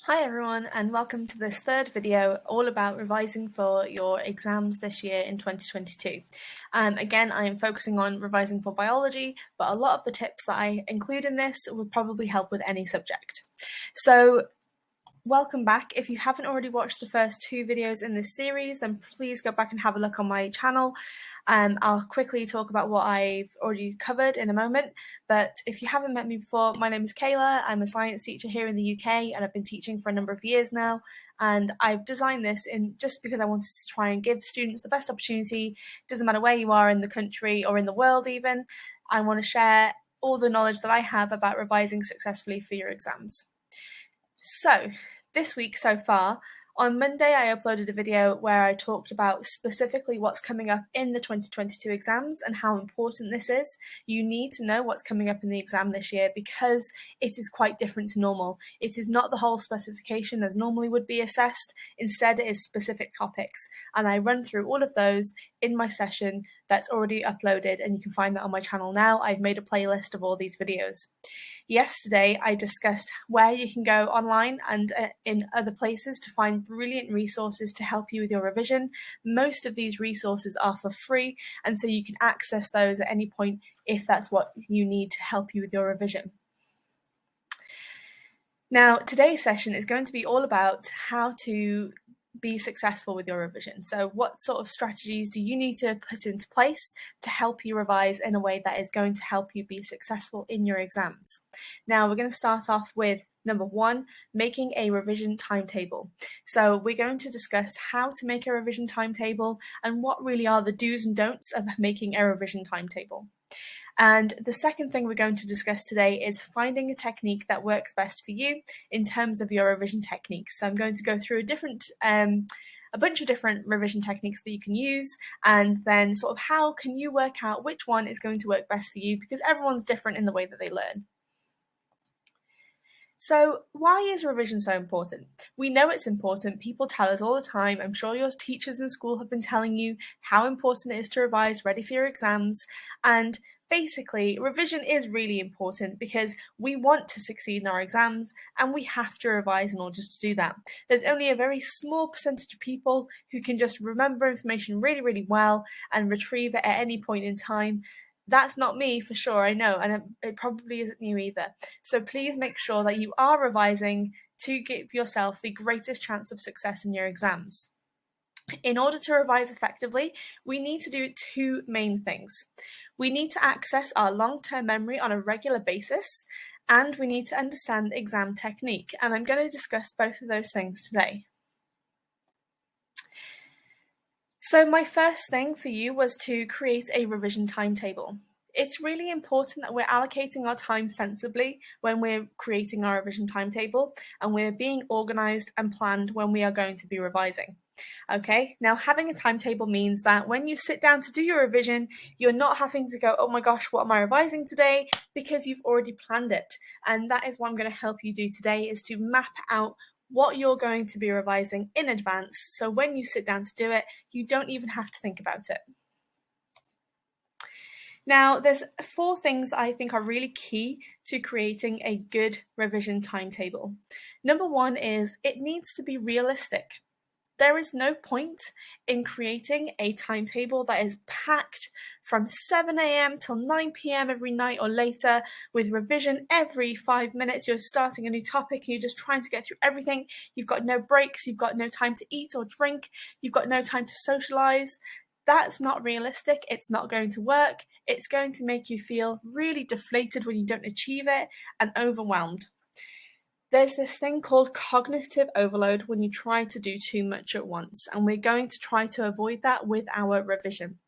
Hi everyone, and welcome to this third video all about revising for your exams this year in 2022. Again, I am focusing on revising for biology, but a lot of the tips that I include in this will probably help with any subject. So welcome back. If you haven't already watched the first two videos in this series, then please go back and have a look on my channel. I'll quickly talk about what I've already covered in a moment, but if you haven't met me before, my name is Kayla. I'm a science teacher here in the UK, and I've been teaching for a number of years now, and I've designed this just because I wanted to try and give students the best opportunity. Doesn't matter where you are in the country or in the world even, I want to share all the knowledge that I have about revising successfully for your exams. So, this week so far, on Monday I uploaded a video where I talked about specifically what's coming up in the 2022 exams and how important this is. You need to know what's coming up in the exam this year because it is quite different to normal. It is not the whole specification as normally would be assessed. Instead, it is specific topics, and I run through all of those in my session that's already uploaded, and you can find that on my channel now. I've made a playlist of all these videos. Yesterday, I discussed where you can go online and in other places to find brilliant resources to help you with your revision. Most of these resources are for free, and so you can access those at any point if that's what you need to help you with your revision. Now, today's session is going to be all about how to be successful with your revision. So what sort of strategies do you need to put into place to help you revise in a way that is going to help you be successful in your exams? Now, we're going to start off with number one, making a revision timetable. So we're going to discuss how to make a revision timetable and what really are the do's and don'ts of making a revision timetable. And the second thing we're going to discuss today is finding a technique that works best for you in terms of your revision techniques. So I'm going to go through a bunch of different revision techniques that you can use, and then sort of how can you work out which one is going to work best for you, because everyone's different in the way that they learn. So why is revision so important? We know it's important. People tell us all the time. I'm sure your teachers in school have been telling you how important it is to revise ready for your exams. And basically, revision is really important because we want to succeed in our exams and we have to revise in order to do that. There's only a very small percentage of people who can just remember information really, really well and retrieve it at any point in time. That's not me for sure, I know, and it probably isn't you either. So please make sure that you are revising to give yourself the greatest chance of success in your exams. In order to revise effectively, we need to do two main things. We need to access our long-term memory on a regular basis, and we need to understand exam technique, and I'm going to discuss both of those things today. So my first thing for you was to create a revision timetable. It's really important that we're allocating our time sensibly when we're creating our revision timetable, and we're being organised and planned when we are going to be revising. Okay, now having a timetable means that when you sit down to do your revision, you're not having to go, oh my gosh, what am I revising today? Because you've already planned it. And that is what I'm going to help you do today, is to map out what you're going to be revising in advance, so when you sit down to do it, you don't even have to think about it. Now, there's four things I think are really key to creating a good revision timetable. Number one is it needs to be realistic. There is no point in creating a timetable that is packed from 7 a.m. till 9 p.m. every night or later, with revision every 5 minutes. You're starting a new topic and you're just trying to get through everything. You've got no breaks, you've got no time to eat or drink, you've got no time to socialize. That's not realistic. It's not going to work. It's going to make you feel really deflated when you don't achieve it and overwhelmed. There's this thing called cognitive overload when you try to do too much at once, and we're going to try to avoid that with our revision.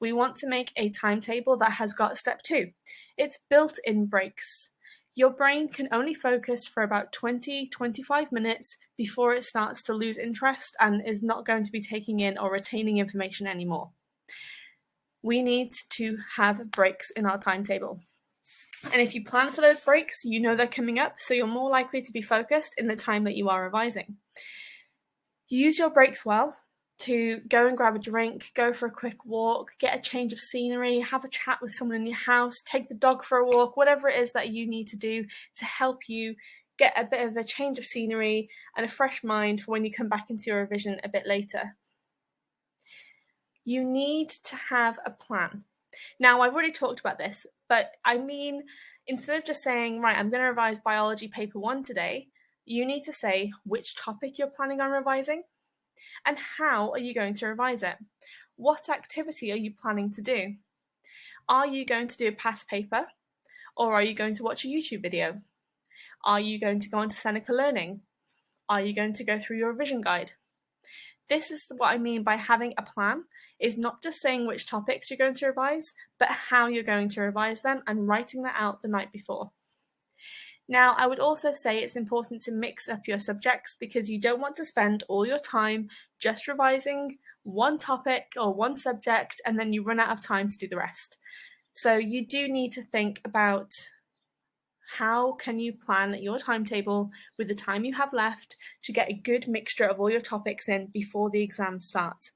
We want to make a timetable that has got step 2. It's built-in breaks. Your brain can only focus for about 20-25 minutes before it starts to lose interest and is not going to be taking in or retaining information anymore. We need to have breaks in our timetable. And if you plan for those breaks, you know they're coming up, so you're more likely to be focused in the time that you are revising. Use your breaks well to go and grab a drink, go for a quick walk, get a change of scenery, have a chat with someone in your house, take the dog for a walk, whatever it is that you need to do to help you get a bit of a change of scenery and a fresh mind for when you come back into your revision a bit later. You need to have a plan. Now, I've already talked about this, but I mean, instead of just saying, right, I'm going to revise biology paper 1 today, you need to say which topic you're planning on revising and how are you going to revise it. What activity are you planning to do? Are you going to do a past paper, or are you going to watch a YouTube video? Are you going to go onto Seneca Learning? Are you going to go through your revision guide? This is what I mean by having a plan, is not just saying which topics you're going to revise, but how you're going to revise them and writing that out the night before. Now, I would also say it's important to mix up your subjects because you don't want to spend all your time just revising one topic or one subject and then you run out of time to do the rest. So you do need to think about how can you plan your timetable with the time you have left to get a good mixture of all your topics in before the exam starts.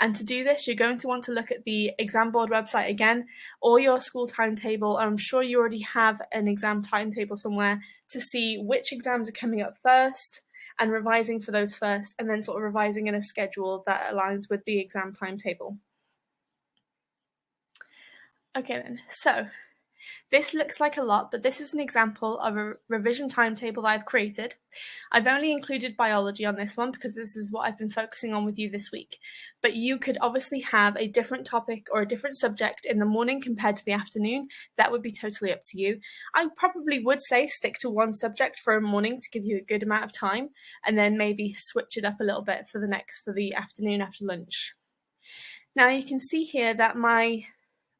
And to do this, you're going to want to look at the exam board website again, or your school timetable. I'm sure you already have an exam timetable somewhere to see which exams are coming up first and revising for those first, and then sort of revising in a schedule that aligns with the exam timetable. Okay then, so this looks like a lot, but this is an example of a revision timetable that I've created. I've only included biology on this one because this is what I've been focusing on with you this week. But you could obviously have a different topic or a different subject in the morning compared to the afternoon. That would be totally up to you. I probably would say stick to one subject for a morning to give you a good amount of time, and then maybe switch it up a little bit for the afternoon after lunch. Now you can see here that my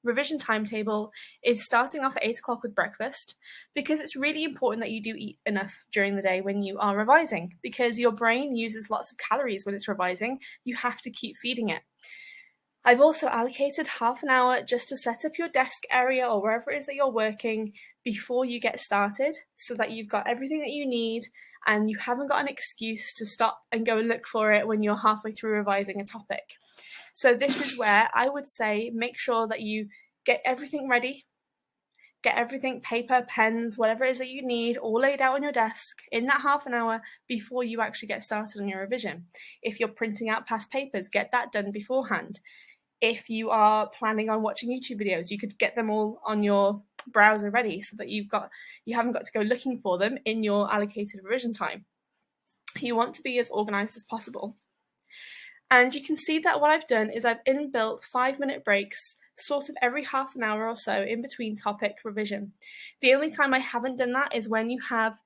revision timetable is starting off at 8 o'clock with breakfast, because it's really important that you do eat enough during the day when you are revising, because your brain uses lots of calories when it's revising. You have to keep feeding it. I've also allocated half an hour just to set up your desk area or wherever it is that you're working before you get started, so that you've got everything that you need and you haven't got an excuse to stop and go and look for it when you're halfway through revising a topic. So this is where I would say make sure that you get everything ready, get everything, paper, pens, whatever it is that you need, all laid out on your desk in that half an hour before you actually get started on your revision. If you're printing out past papers, get that done beforehand. If you are planning on watching YouTube videos, you could get them all on your browser ready so that you haven't got to go looking for them in your allocated revision time. You want to be as organized as possible. And you can see that what I've done is I've inbuilt 5-minute breaks sort of every half an hour or so in between topic revision. The only time I haven't done that is when you have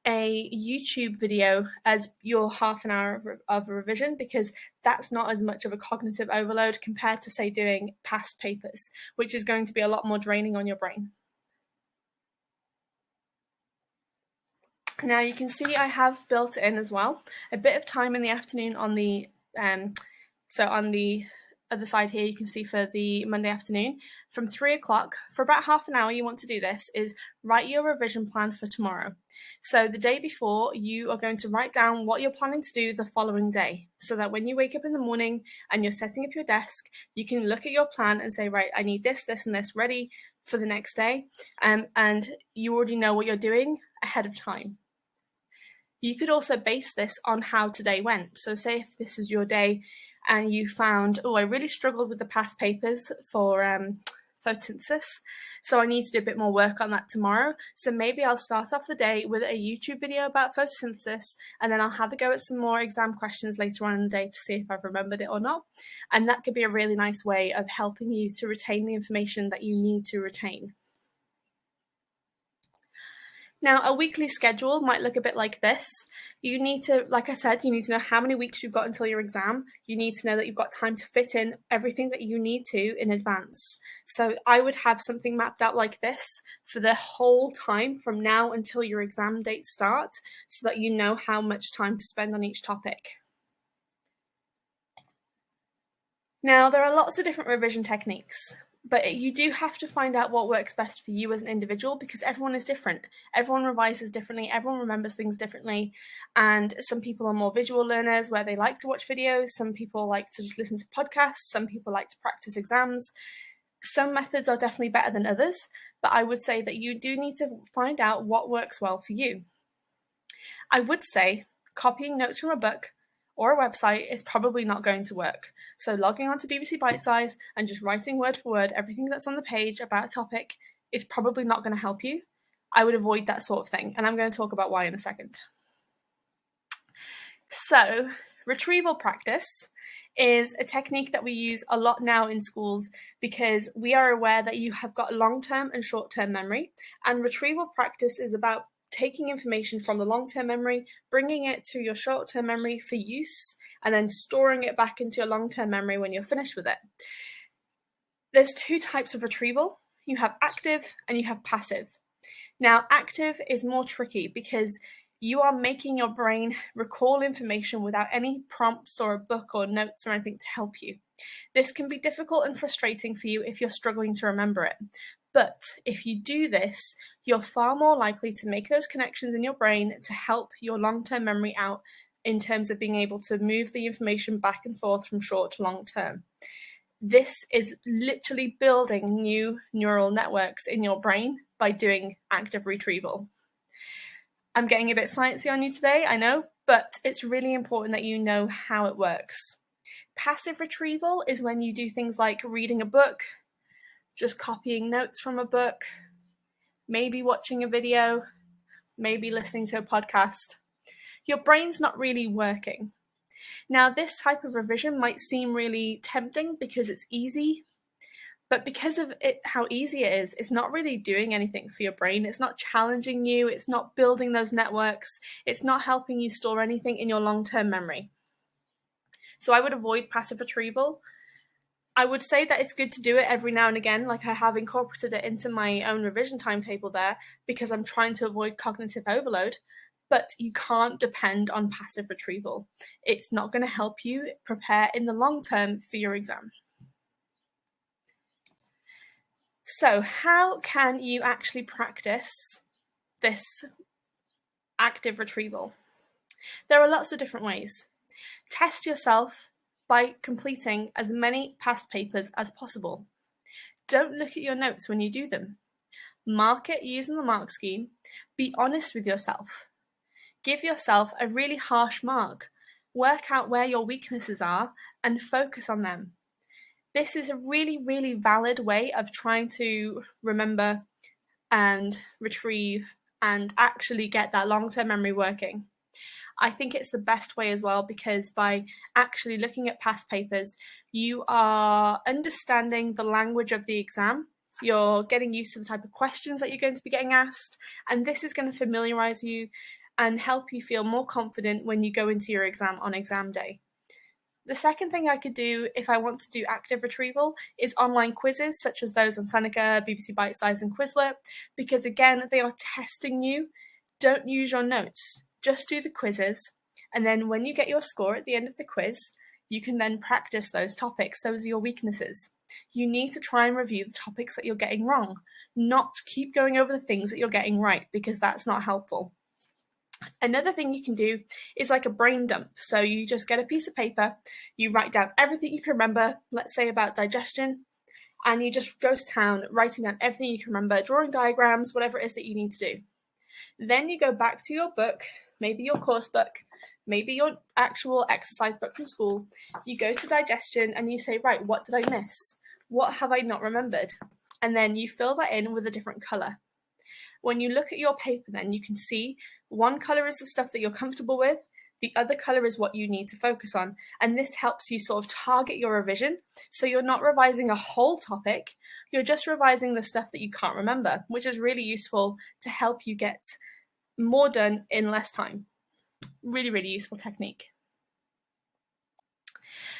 a YouTube video as your half an hour of revision, because that's not as much of a cognitive overload compared to, say, doing past papers, which is going to be a lot more draining on your brain. Now you can see I have built in as well a bit of time in the afternoon on the so on the other side here, you can see for the Monday afternoon from 3 o'clock for about half an hour. You want to do this is write your revision plan for tomorrow. So the day before, you are going to write down what you're planning to do the following day, so that when you wake up in the morning and you're setting up your desk, you can look at your plan and say, right, I need this, this, and this ready for the next day, and you already know what you're doing ahead of time. You could also base this on how today went. So say if this is your day and you found, oh, I really struggled with the past papers for photosynthesis, so I need to do a bit more work on that tomorrow. So maybe I'll start off the day with a YouTube video about photosynthesis, and then I'll have a go at some more exam questions later on in the day to see if I've remembered it or not. And that could be a really nice way of helping you to retain the information that you need to retain. Now, a weekly schedule might look a bit like this. You need to, like I said, you need to know how many weeks you've got until your exam. You need to know that you've got time to fit in everything that you need to in advance. So I would have something mapped out like this for the whole time from now until your exam dates start, so that you know how much time to spend on each topic. Now, there are lots of different revision techniques, but you do have to find out what works best for you as an individual, because everyone is different. Everyone revises differently, everyone remembers things differently, and some people are more visual learners where they like to watch videos, some people like to just listen to podcasts, some people like to practice exams. Some methods are definitely better than others, but I would say that you do need to find out what works well for you. I would say copying notes from a book or a website is probably not going to work. So logging onto BBC Bitesize and just writing word for word everything that's on the page about a topic is probably not going to help you. I would avoid that sort of thing, and I'm going to talk about why in a second. So, retrieval practice is a technique that we use a lot now in schools because we are aware that you have got long-term and short-term memory, and retrieval practice is about taking information from the long-term memory, bringing it to your short-term memory for use, and then storing it back into your long-term memory when you're finished with it. There's two types of retrieval. You have active and you have passive. Now, active is more tricky because you are making your brain recall information without any prompts or a book or notes or anything to help you. This can be difficult and frustrating for you if you're struggling to remember it. But if you do this, you're far more likely to make those connections in your brain to help your long-term memory out in terms of being able to move the information back and forth from short to long term. This is literally building new neural networks in your brain by doing active retrieval. I'm getting a bit sciencey on you today, I know, but it's really important that you know how it works. Passive retrieval is when you do things like reading a book, just copying notes from a book, maybe watching a video, maybe listening to a podcast. Your brain's not really working. Now, this type of revision might seem really tempting because it's easy, but because of it, how easy it is, it's not really doing anything for your brain. It's not challenging you. It's not building those networks. It's not helping you store anything in your long-term memory. So I would avoid passive retrieval. I would say that it's good to do it every now and again, like I have incorporated it into my own revision timetable there because I'm trying to avoid cognitive overload, but you can't depend on passive retrieval. It's not going to help you prepare in the long term for your exam. So how can you actually practice this active retrieval? There are lots of different ways. Test yourself by completing as many past papers as possible. Don't look at your notes when you do them. Mark it using the mark scheme. Be honest with yourself. Give yourself a really harsh mark. Work out where your weaknesses are and focus on them. This is a really, really valid way of trying to remember and retrieve and actually get that long-term memory working. I think it's the best way as well because by actually looking at past papers, you are understanding the language of the exam. You're getting used to the type of questions that you're going to be getting asked, and this is going to familiarize you and help you feel more confident when you go into your exam on exam day. The second thing I could do if I want to do active retrieval is online quizzes such as those on Seneca, BBC Bitesize and Quizlet, because again, they are testing you. Don't use your notes, just do the quizzes, and then when you get your score at the end of the quiz, you can then practice those topics. Those are your weaknesses. You need to try and review the topics that you're getting wrong, not keep going over the things that you're getting right, because that's not helpful. Another thing you can do is like a brain dump. So you just get a piece of paper, you write down everything you can remember, let's say about digestion, and you just go to town writing down everything you can remember, drawing diagrams, whatever it is that you need to do. Then you go back to your book, maybe your course book, maybe your actual exercise book from school. You go to digestion and you say, right, what did I miss? What have I not remembered? And then you fill that in with a different colour. When you look at your paper then, you can see one colour is the stuff that you're comfortable with, the other colour is what you need to focus on. And this helps you sort of target your revision. So you're not revising a whole topic, you're just revising the stuff that you can't remember, which is really useful to help you get more done in less time. Really, really useful technique.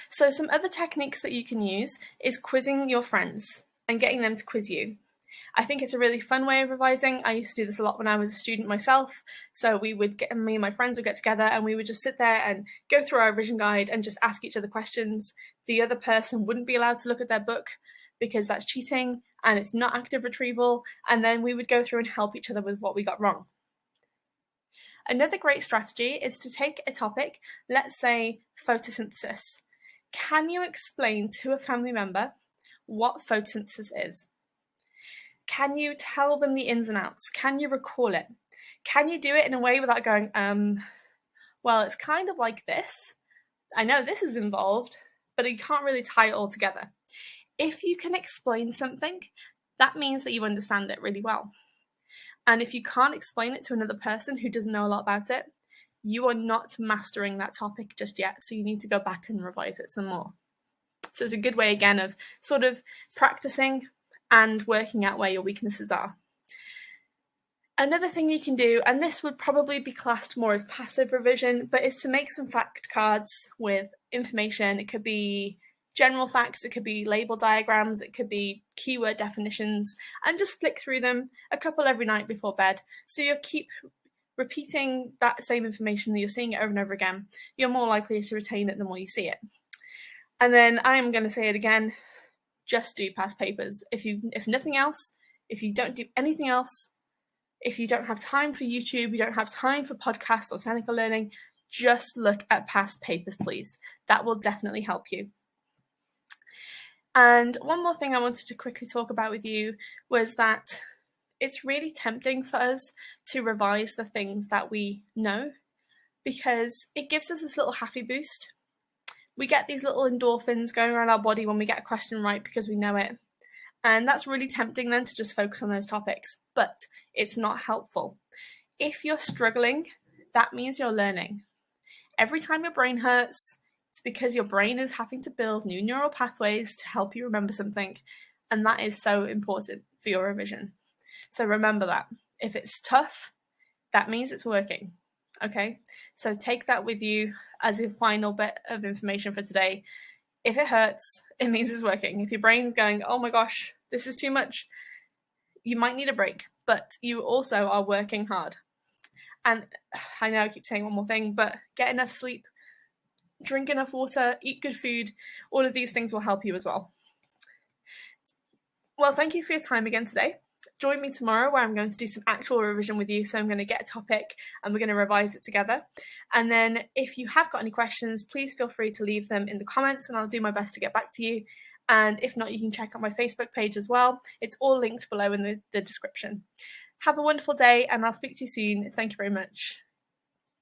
So some other techniques that you can use is quizzing your friends and getting them to quiz you. I think it's a really fun way of revising. I used to do this a lot when I was a student myself. So me and my friends would get together and we would just sit there and go through our revision guide and just ask each other questions. The other person wouldn't be allowed to look at their book because that's cheating and it's not active retrieval. And then we would go through and help each other with what we got wrong. Another great strategy is to take a topic, let's say photosynthesis. Can you explain to a family member what photosynthesis is? Can you tell them the ins and outs? Can you recall it? can you do it in a way without going, well, it's kind of like this. I know this is involved, but you can't really tie it all together. If you can explain something, that means that you understand it really well. And if you can't explain it to another person who doesn't know a lot about it, you are not mastering that topic just yet. So you need to go back and revise it some more. So it's a good way, again, of sort of practicing and working out where your weaknesses are. Another thing you can do, and this would probably be classed more as passive revision, but is to make some fact cards with information. It could be general facts, it could be label diagrams, it could be keyword definitions, and just flick through them, a couple every night before bed. So you'll keep repeating that same information, that you're seeing it over and over again. You're more likely to retain it the more you see it. And then I am going to say it again, just do past papers. If nothing else, if you don't do anything else, if you don't have time for YouTube, you don't have time for podcasts or Seneca Learning, just look at past papers, please. That will definitely help you. And one more thing I wanted to quickly talk about with you was that it's really tempting for us to revise the things that we know because it gives us this little happy boost. We get these little endorphins going around our body when we get a question right because we know it. And that's really tempting then to just focus on those topics, but it's not helpful. If you're struggling, that means you're learning. Every time your brain hurts, it's because your brain is having to build new neural pathways to help you remember something. And that is so important for your revision. So remember that. If it's tough, that means it's working. Okay? So take that with you as your final bit of information for today. If it hurts, it means it's working. If your brain's going, oh my gosh, this is too much, you might need a break, but you also are working hard. And I know I keep saying one more thing, but get enough sleep, drink enough water, eat good food. All of these things will help you as well. Well, thank you for your time again today. Join me tomorrow where I'm going to do some actual revision with you. So I'm going to get a topic and we're going to revise it together. And then if you have got any questions, please feel free to leave them in the comments and I'll do my best to get back to you. And if not, you can check out my Facebook page as well. It's all linked below in the description. Have a wonderful day and I'll speak to you soon. Thank you very much.